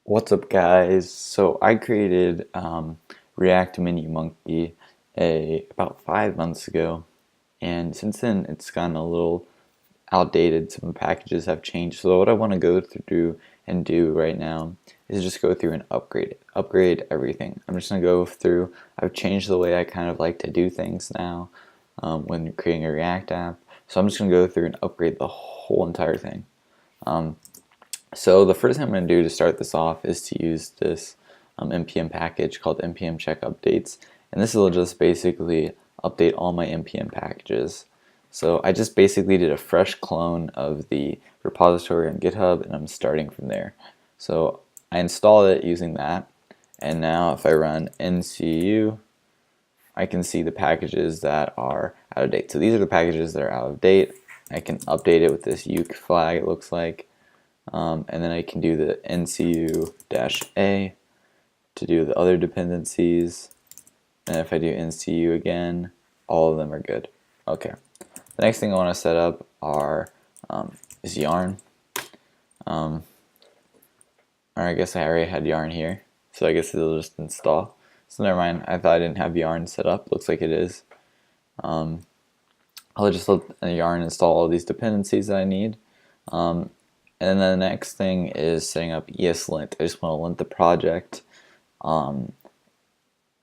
What's up, guys? So I created React Mini Monkey about 5 months ago, and since then it's gotten a little outdated. Some packages have changed. So what I want to go through and do right now is just go through and upgrade everything. I'm just gonna go through. I've changed the way I kind of like to do things now when creating a React app. So I'm just gonna go through and upgrade the whole entire thing. So the first thing I'm going to do to start this off is to use this NPM package called NPM Check Updates, and this will just basically update all my NPM packages. So I just basically did a fresh clone of the repository on GitHub, and I'm starting from there. So I installed it using that, and now if I run NCU, I can see the packages that are out of date. So these are the packages that are out of date. I can update it with this uke flag, it looks like. And then I can do the NCU-A to do the other dependencies. And if I do NCU again, all of them are good. Okay. The next thing I want to set up is yarn. Or I guess I already had yarn here, so I guess it'll just install. So never mind. I thought I didn't have yarn set up. Looks like it is. I'll just let yarn install all these dependencies that I need. And then the next thing is setting up ESLint. I just want to lint the project and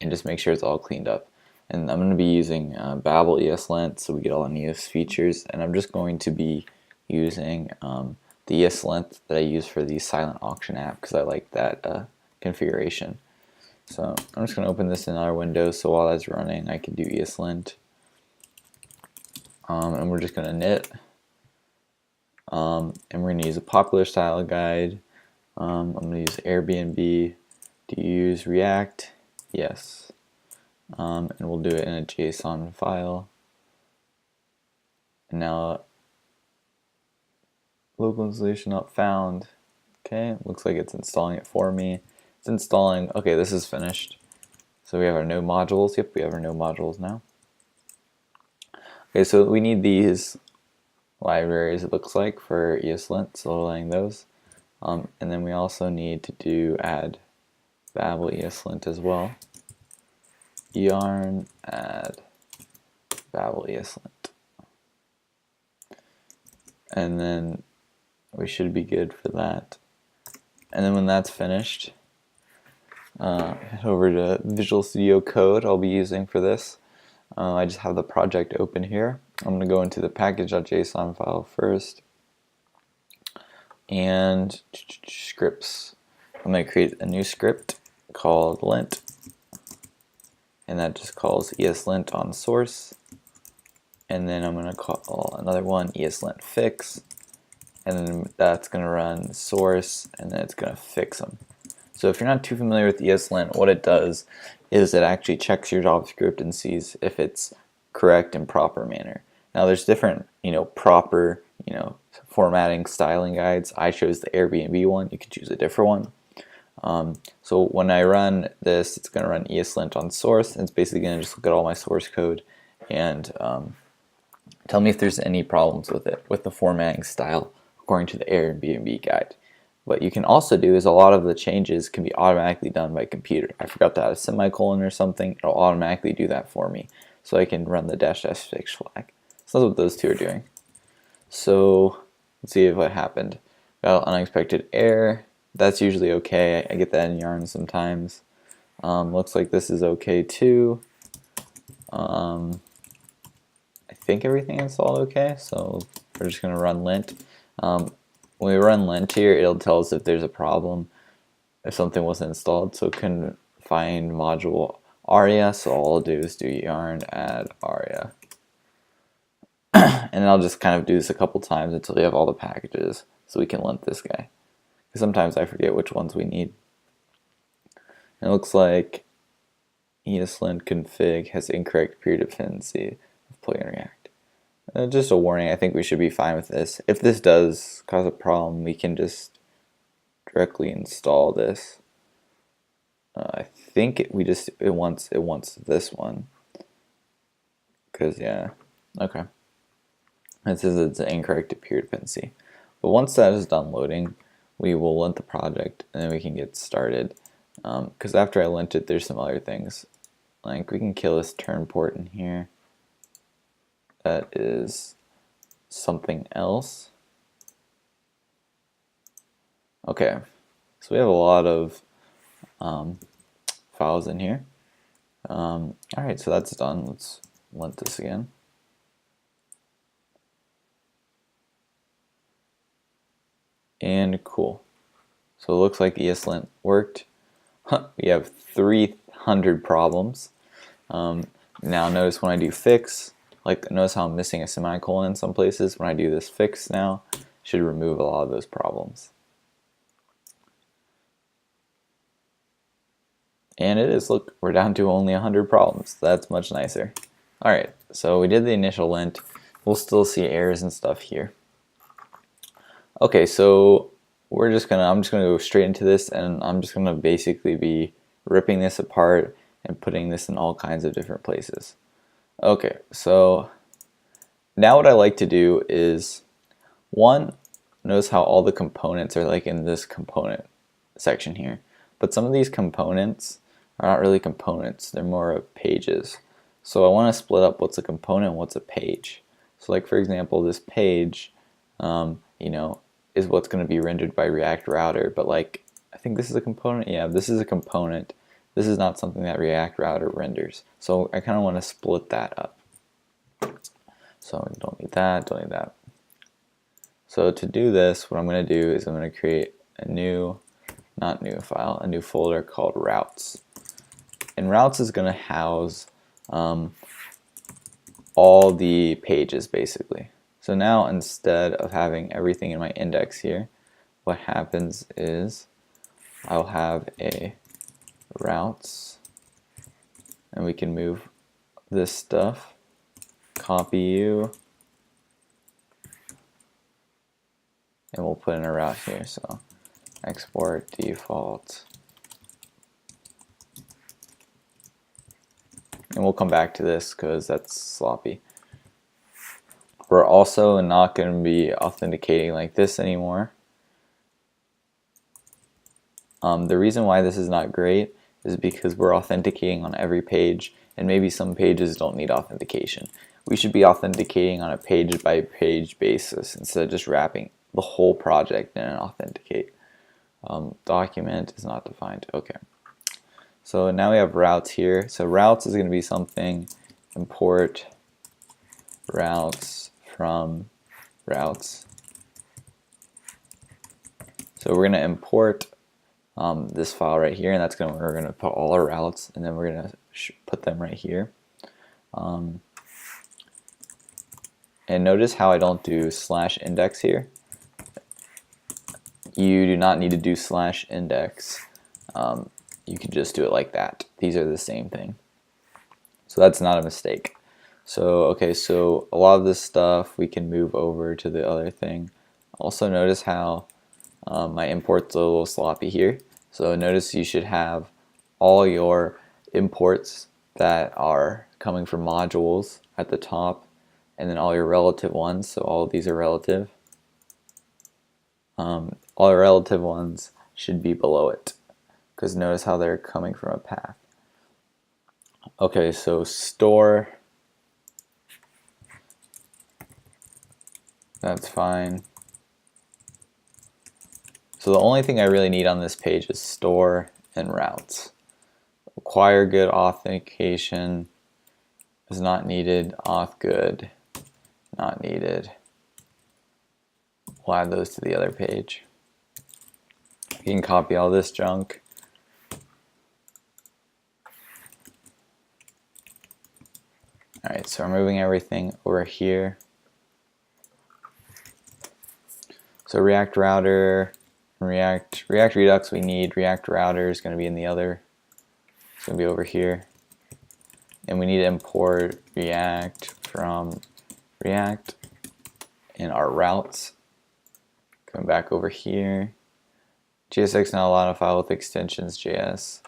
just make sure it's all cleaned up. And I'm going to be using Babel ESLint so we get all the newest features. And I'm just going to be using the ESLint that I use for the silent auction app because I like that configuration. So I'm just going to open this in another window so while that's running I can do ESLint. And we're just going to knit. And we're going to use a popular style guide. I'm going to use Airbnb. Do you use React? Yes. And we'll do it in a JSON file. And now, local installation not found. Okay, looks like it's installing it for me. It's installing. Okay, this is finished. So we have our node modules. Yep, we have our node modules now. Okay, so we need these libraries, it looks like, for ESLint, so we're letting those. And then we also need to add Babel ESLint as well. Yarn add Babel ESLint. And then we should be good for that. And then when that's finished, head over to Visual Studio Code I'll be using for this. I just have the project open here. I'm going to go into the package.json file first. And scripts. I'm going to create a new script called lint. And that just calls ESLint on source. And then I'm going to call another one ESLint fix. And then that's going to run source, and then it's going to fix them. So if you're not too familiar with ESLint, what it does is it actually checks your JavaScript and sees if it's correct and proper manner. Now there's different, proper, formatting styling guides. I chose the Airbnb one. You could choose a different one. So when I run this, it's going to run ESLint on source, and it's basically going to just look at all my source code and tell me if there's any problems with it, with the formatting style, according to the Airbnb guide. What you can also do is a lot of the changes can be automatically done by computer. I forgot to add a semicolon or something, it'll automatically do that for me. So I can run the --s fix flag. So that's what those two are doing. So let's see what happened. Got an unexpected error. That's usually okay. I get that in Yarn sometimes. Looks like this is okay too. I think everything installed okay, so we're just going to run lint. When we run lint here, it'll tell us if there's a problem, if something wasn't installed. So it can find module aria, so all I'll do is do yarn add aria. And I'll just kind of do this a couple times until we have all the packages, so we can lint this guy. Because sometimes I forget which ones we need. And it looks like ESLint config has incorrect peer dependency of plugin React. Just a warning, I think we should be fine with this. If this does cause a problem, we can just directly install this. I think it wants this one. Because yeah, okay. It says it's an incorrect peer dependency. But once that is done loading, we will lint the project and then we can get started. Because after I lint it, there's some other things. Like we can kill this turn port in here. That is something else. Okay, so we have a lot of files in here. Alright, so that's done. Let's lint this again. And cool. So it looks like ESLint worked. We have 300 problems. Now notice when I do fix, like notice how I'm missing a semicolon in some places. When I do this fix now, it should remove a lot of those problems. And it is, look, we're down to only 100 problems. That's much nicer. Alright, so we did the initial lint. We'll still see errors and stuff here. Okay, so I'm just gonna go straight into this, and I'm just gonna basically be ripping this apart and putting this in all kinds of different places. Okay, so now what I like to do is, one, notice how all the components are like in this component section here. But some of these components are not really components, they're more of pages. So I want to split up what's a component and what's a page. So like for example, this page, you know, is what's going to be rendered by React Router, but like I think this is a component. Yeah, this is a component. This is not something that React Router renders. So I kind of want to split that up. So don't need that, don't need that. So to do this, what I'm going to do is I'm going to create a new, not new file, a new folder called routes. And routes is going to house all the pages basically. So now instead of having everything in my index here, what happens is I'll have a routes, and we can move this stuff, copy you, and we'll put in a route here. So export default, and we'll come back to this because that's sloppy. We're also not going to be authenticating like this anymore. The reason why this is not great is because we're authenticating on every page, and maybe some pages don't need authentication. We should be authenticating on a page by page basis instead of just wrapping the whole project in an authenticate. Document is not defined. Okay. So now we have routes here. So routes is going to be something, import routes from routes. So we're going to import this file right here, and that's going to, we're going to put all our routes, and then we're going to put them right here. And notice how I don't do /index here. You do not need to do /index. You can just do it like that. These are the same thing. So that's not a mistake. So okay, so a lot of this stuff we can move over to the other thing. Also notice how my import's a little sloppy here. So notice you should have all your imports that are coming from modules at the top, and then all your relative ones. So all of these are relative. All the relative ones should be below it, because notice how they're coming from a path. Okay, so store, that's fine. So the only thing I really need on this page is store and routes. Require good authentication is not needed. Auth good, not needed. We'll add those to the other page. You can copy all this junk. Alright, so we're moving everything over here. So React Router, React Redux we need. React Router is going to be in the other. It's going to be over here. And we need to import React from React in our routes. Come back over here. JSX not allowed to file with extensions JS.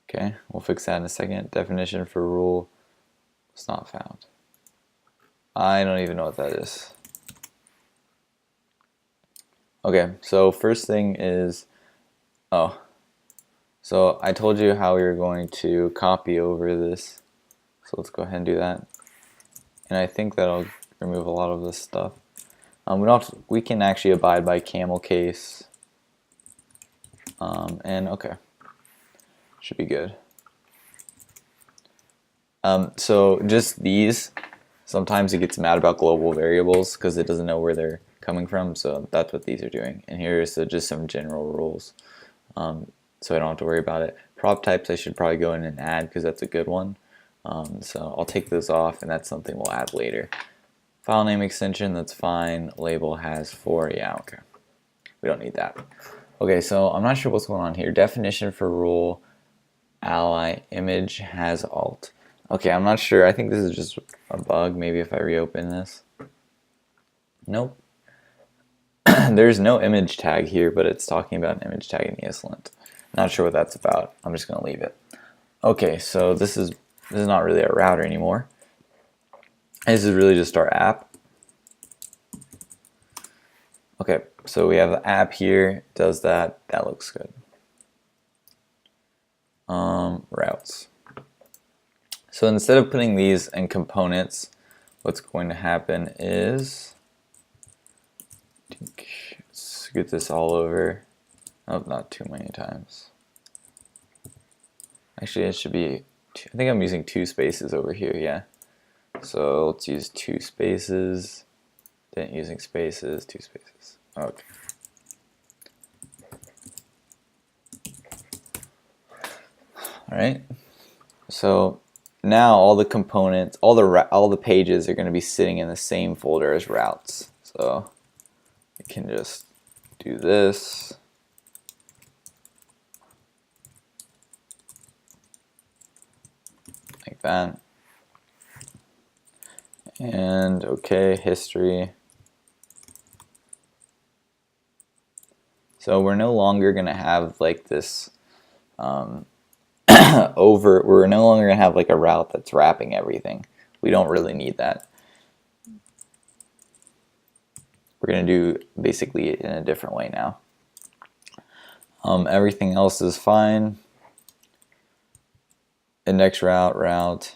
Okay, we'll fix that in a second. Definition for rule was not found. I don't even know what that is. Okay, so first thing is, oh, so I told you how we were going to copy over this. So let's go ahead and do that. And I think that'll remove a lot of this stuff. We can actually abide by camel case. And okay, should be good. So just these, sometimes it gets mad about global variables because it doesn't know where they're coming from. So that's what these are doing. And here's just some general rules. So I don't have to worry about it. Prop types I should probably go in and add because that's a good one. So I'll take those off, and that's something we'll add later. File name extension, that's fine. Label has 4, yeah, okay. We don't need that. Okay, so I'm not sure what's going on here. Definition for rule, ally, image has alt. Okay, I'm not sure. I think this is just a bug. Maybe if I reopen this. Nope. There's no image tag here, but it's talking about an image tag in ESLint. Not sure what that's about. I'm just going to leave it. Okay, so this is not really a router anymore. This is really just our app. Okay, so we have the app here. It does that. That looks good. Routes. So instead of putting these in components, what's going to happen is scoot this all over. Oh, not too many times. Actually, it should be, I think I'm using 2 spaces over here, yeah. So let's use 2 spaces, then using spaces, 2 spaces. Okay. All right. So now all the components, all the pages are going to be sitting in the same folder as routes. So we can just do this. Like that. And okay, history. So we're no longer going to have like this we're no longer going to have like a route that's wrapping everything. We don't really need that. We're going to do basically it in a different way now. Everything else is fine. Index route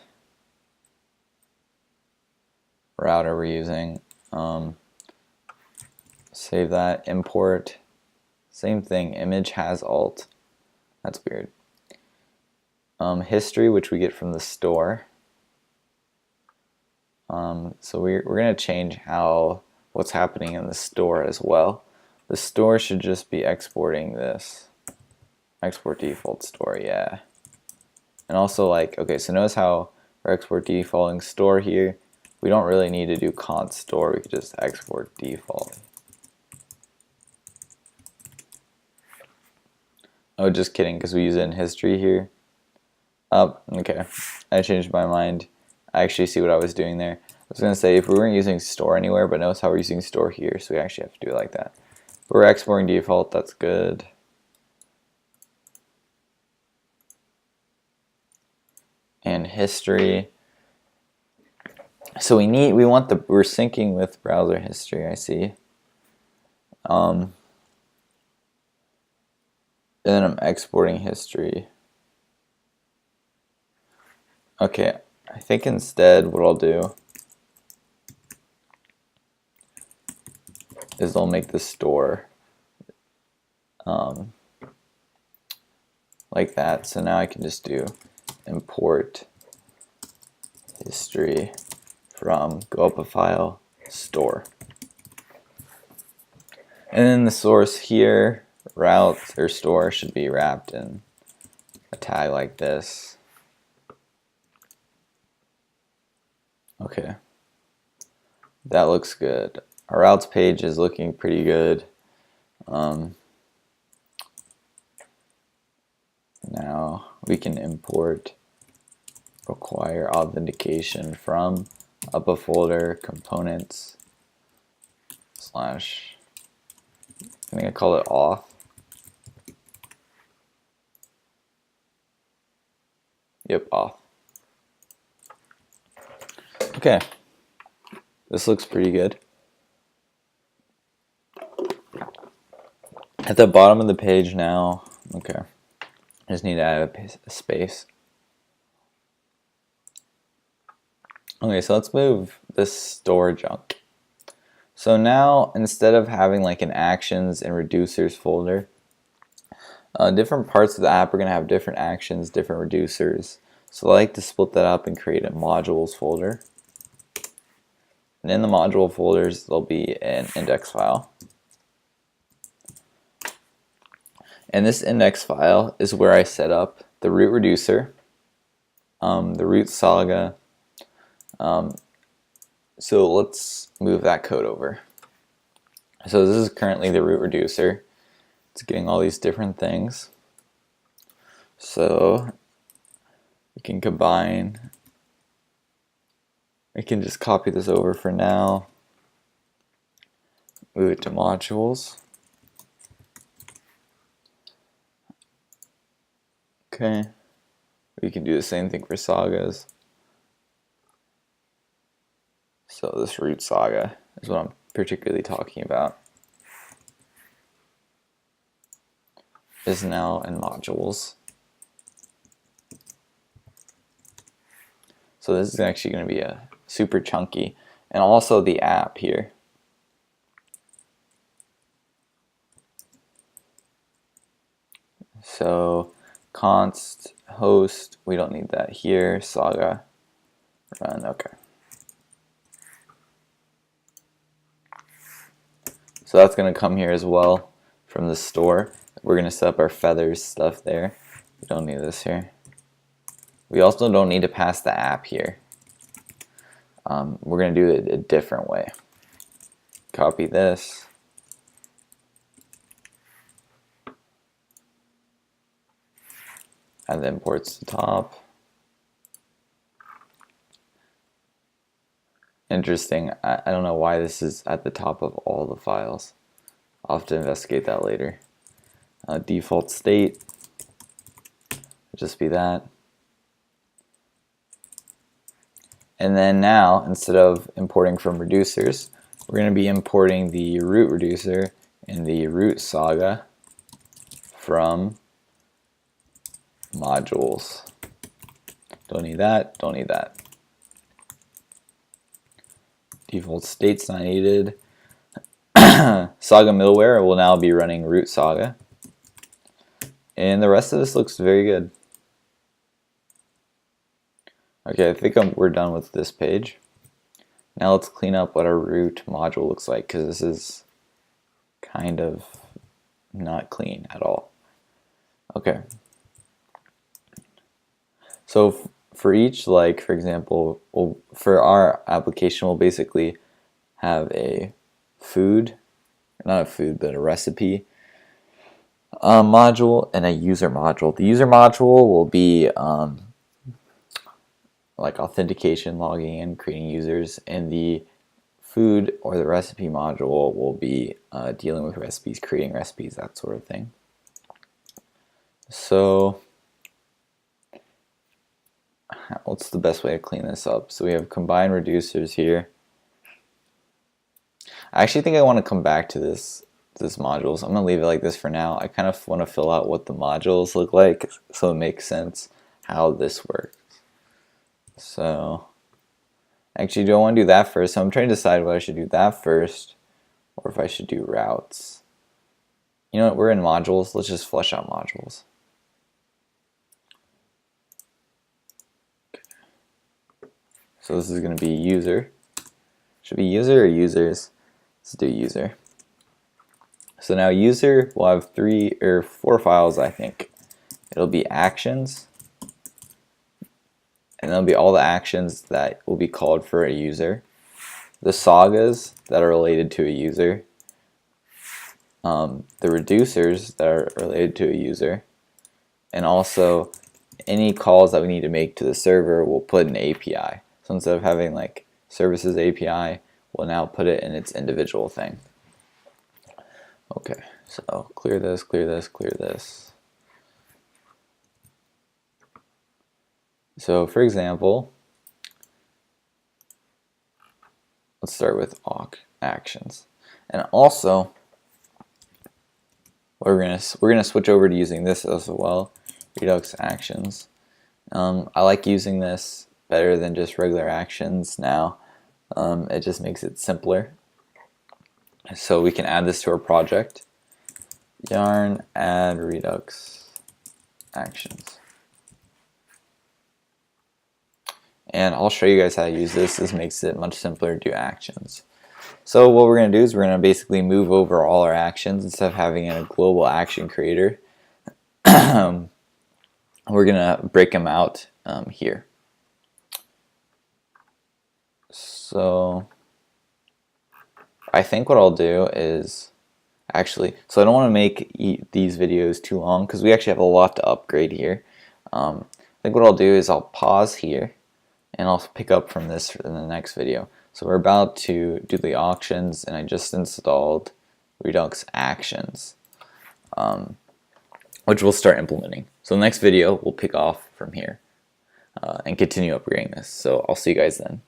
are we using? Save that, import, same thing, image has alt. That's weird. History, which we get from the store. So we're going to change what's happening in the store as well. The store should just be exporting this. Export default store, yeah. And also like, okay, so notice how we're export defaulting store here. We don't really need to do const store, we could just export default. Oh, just kidding, because we use it in history here. Oh, okay, I changed my mind. I actually see what I was doing there. I was going to say if we weren't using store anywhere, but notice how we're using store here, so we actually have to do it like that. But we're exporting default, that's good. And history. So we're syncing with browser history, I see. And then I'm exporting history. Okay, I think instead what I'll do is I'll make the store like that. So now I can just do import history from go up a file store. And then the source here, route or store, should be wrapped in a tag like this. Okay, that looks good. Our routes page is looking pretty good. Now we can import require authentication from up a folder components / I think I call it auth. Yep, auth. Okay, this looks pretty good. At the bottom of the page now, okay, I just need to add a space. Okay, so let's move this store junk. So now, instead of having like an actions and reducers folder, different parts of the app are going to have different actions, different reducers. So I like to split that up and create a modules folder. And in the module folders, there'll be an index file. And this index file is where I set up the root reducer, the root saga. So let's move that code over. So this is currently the root reducer. It's getting all these different things. So we can combine. I can just copy this over for now. Move it to modules. Okay. We can do the same thing for sagas. So this root saga is what I'm particularly talking about. Is now in modules. So this is actually going to be a super chunky, and also the app here. So const host, we don't need that here. Saga run, okay. So that's going to come here as well from the store. We're going to set up our feathers stuff there. We don't need this here. We also don't need to pass the app here. We're going to do it a different way. Copy this. Add the imports to top. Interesting. I don't know why this is at the top of all the files. I'll have to investigate that later. Default state. Just be that. And then now, instead of importing from reducers, we're going to be importing the root reducer and the root saga from modules. Don't need that, don't need that. Default state's not needed. Saga middleware will now be running root saga. And the rest of this looks very good. Okay, I think we're done with this page. Now let's clean up what our root module looks like, because this is kind of not clean at all. Okay. So for each, like for example, for our application, we'll basically have a food, not a food, but a recipe module and a user module. The user module will be like authentication, logging in, creating users, and the food or the recipe module will be dealing with recipes, creating recipes, that sort of thing. So what's the best way to clean this up? So we have combined reducers here. I actually think I want to come back to this modules. I'm going to leave it like this for now. I kind of want to fill out what the modules look like so it makes sense how this works. So actually, do I want to do that first? So I'm trying to decide whether I should do that first or if I should do routes. You know what, we're in modules. Let's just flesh out modules. Okay. So this is going to be user. Should be user or users? Let's do user. So now user will have 3 or 4 files, I think. It'll be actions, and there'll be all the actions that will be called for a user, the sagas that are related to a user, the reducers that are related to a user, and also any calls that we need to make to the server, we'll put an API. So instead of having like services API, we'll now put it in its individual thing. Okay, so clear this, clear this, clear this. So for example, let's start with awk actions. And also, what we're gonna switch over to using this as well, Redux actions. I like using this better than just regular actions now. It just makes it simpler. So we can add this to our project. Yarn add Redux actions. And I'll show you guys how to use this. This makes it much simpler to do actions. So what we're going to do is we're going to basically move over all our actions instead of having a global action creator. We're going to break them out here. So I think what I'll do is so I don't want to make these videos too long because we actually have a lot to upgrade here. I think what I'll do is I'll pause here and I'll pick up from this in the next video. So we're about to do the auctions, and I just installed Redux actions, which we'll start implementing. So the next video we'll pick off from here and continue upgrading this. So I'll see you guys then.